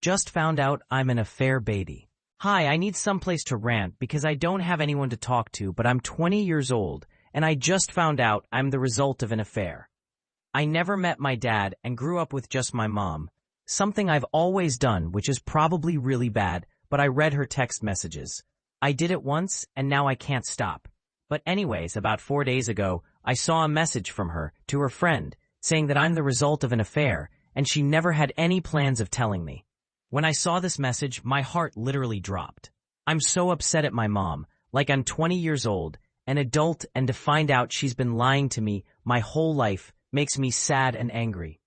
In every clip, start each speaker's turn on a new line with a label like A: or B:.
A: Just found out I'm an affair baby. Hi, I need someplace to rant because I don't have anyone to talk to, but I'm 20 years old, and I just found out I'm the result of an affair. I never met my dad and grew up with just my mom. Something I've always done, which is probably really bad, but I read her text messages. I did it once, and now I can't stop. But anyways, about 4 days ago, I saw a message from her to her friend saying that I'm the result of an affair, and she never had any plans of telling me. When I saw this message, my heart literally dropped. I'm so upset at my mom, like I'm 20 years old, an adult, and to find out she's been lying to me my whole life makes me sad and angry.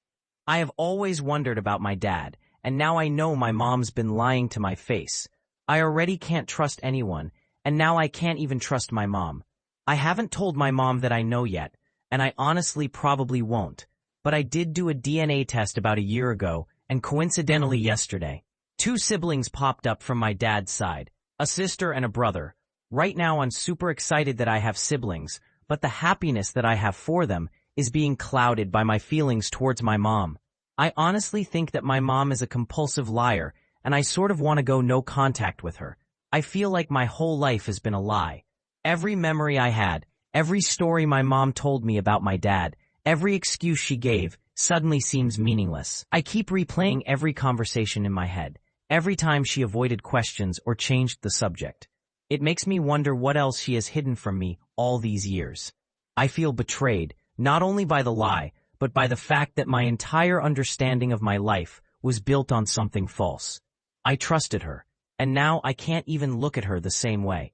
A: I have always wondered about my dad, and now I know my mom's been lying to my face. I already can't trust anyone, and now I can't even trust my mom. I haven't told my mom that I know yet, and I honestly probably won't, but I did do a DNA test about a year ago, and coincidentally yesterday, 2 siblings popped up from my dad's side, a sister and a brother. Right now I'm super excited that I have siblings, but the happiness that I have for them is being clouded by my feelings towards my mom. I honestly think that my mom is a compulsive liar, and I sort of want to go no contact with her. I feel like my whole life has been a lie. Every memory I had, every story my mom told me about my dad, every excuse she gave, suddenly seems meaningless. I keep replaying every conversation in my head, every time she avoided questions or changed the subject. It makes me wonder what else she has hidden from me all these years. I feel betrayed, not only by the lie, but by the fact that my entire understanding of my life was built on something false. I trusted her, and now I can't even look at her the same way.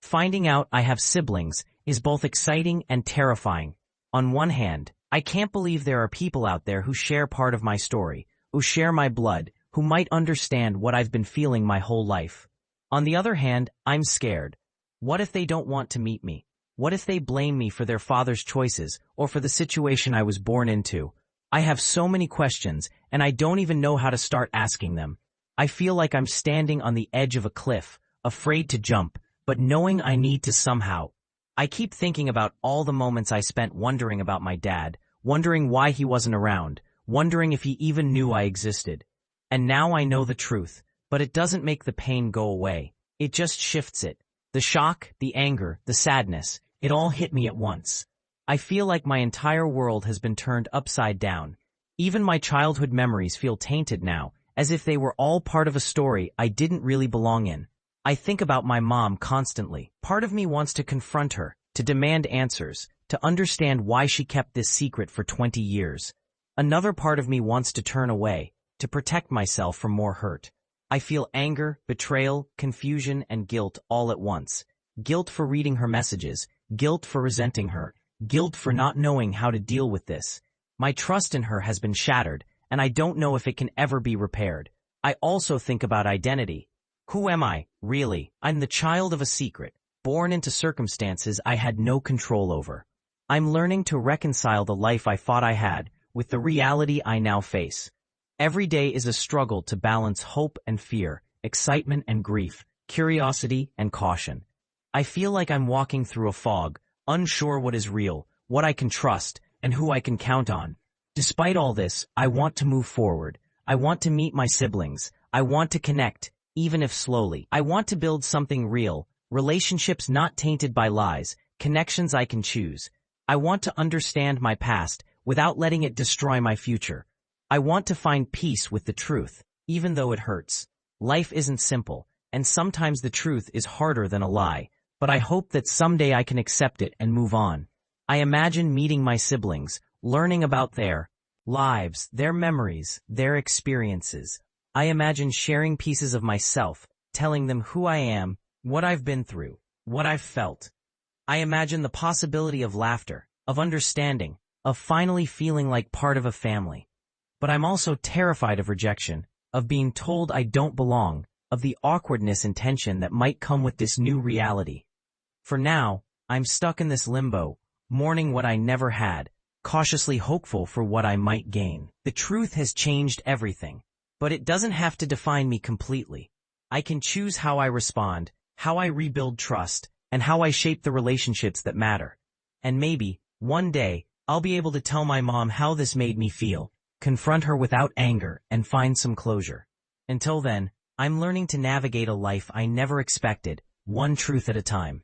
A: Finding out I have siblings is both exciting and terrifying. On one hand, I can't believe there are people out there who share part of my story, who share my blood, who might understand what I've been feeling my whole life. On the other hand, I'm scared. What if they don't want to meet me? What if they blame me for their father's choices or for the situation I was born into? I have so many questions, and I don't even know how to start asking them. I feel like I'm standing on the edge of a cliff, afraid to jump, but knowing I need to somehow. I keep thinking about all the moments I spent wondering about my dad, wondering why he wasn't around, wondering if he even knew I existed. And now I know the truth, but it doesn't make the pain go away. It just shifts it. The shock, the anger, the sadness, it all hit me at once. I feel like my entire world has been turned upside down. Even my childhood memories feel tainted now, as if they were all part of a story I didn't really belong in. I think about my mom constantly. Part of me wants to confront her, to demand answers, to understand why she kept this secret for 20 years. Another part of me wants to turn away, to protect myself from more hurt. I feel anger, betrayal, confusion, and guilt all at once. Guilt for reading her messages, guilt for resenting her, guilt for not knowing how to deal with this. My trust in her has been shattered, and I don't know if it can ever be repaired. I also think about identity. Who am I, really? I'm the child of a secret, born into circumstances I had no control over. I'm learning to reconcile the life I thought I had with the reality I now face. Every day is a struggle to balance hope and fear, excitement and grief, curiosity and caution. I feel like I'm walking through a fog, unsure what is real, what I can trust, and who I can count on. Despite all this, I want to move forward. I want to meet my siblings. I want to connect, even if slowly. I want to build something real, relationships not tainted by lies, connections I can choose. I want to understand my past without letting it destroy my future. I want to find peace with the truth, even though it hurts. Life isn't simple, and sometimes the truth is harder than a lie, but I hope that someday I can accept it and move on. I imagine meeting my siblings, learning about their lives, their memories, their experiences. I imagine sharing pieces of myself, telling them who I am, what I've been through, what I've felt. I imagine the possibility of laughter, of understanding, of finally feeling like part of a family. But I'm also terrified of rejection, of being told I don't belong, of the awkwardness and tension that might come with this new reality. For now, I'm stuck in this limbo, mourning what I never had, cautiously hopeful for what I might gain. The truth has changed everything, but it doesn't have to define me completely. I can choose how I respond, how I rebuild trust, and how I shape the relationships that matter. And maybe, one day, I'll be able to tell my mom how this made me feel, confront her without anger, and find some closure. Until then, I'm learning to navigate a life I never expected, one truth at a time.